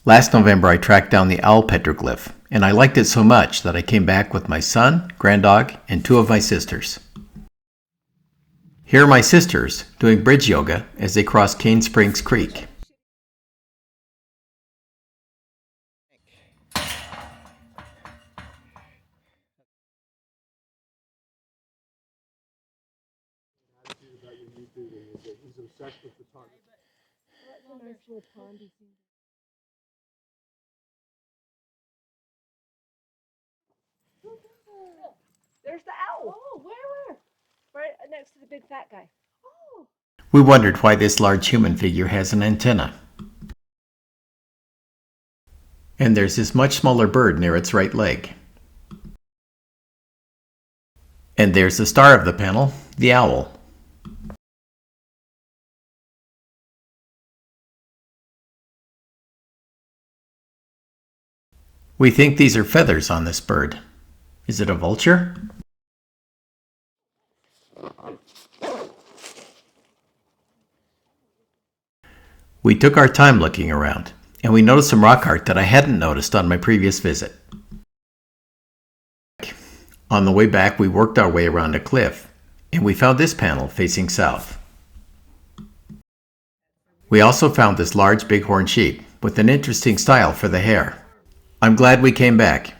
Last November, I tracked down the owl petroglyph, and I liked it so much that I came back with my son, granddog, and two of my sisters. Here are my sisters doing bridge yoga as they cross Kane Creek. There's the owl. Oh, where? Right next to the big fat guy. Oh. We wondered why this large human figure has an antenna. And there's this much smaller bird near its right leg. And there's the star of the panel, the owl. We think these are feathers on this bird. Is it a vulture? We took our time looking around, and we noticed some rock art that I hadn't noticed on my previous visit. On the way back, we worked our way around a cliff, and we found this panel facing south. We also found this large bighorn sheep with an interesting style for the hair. I'm glad we came back.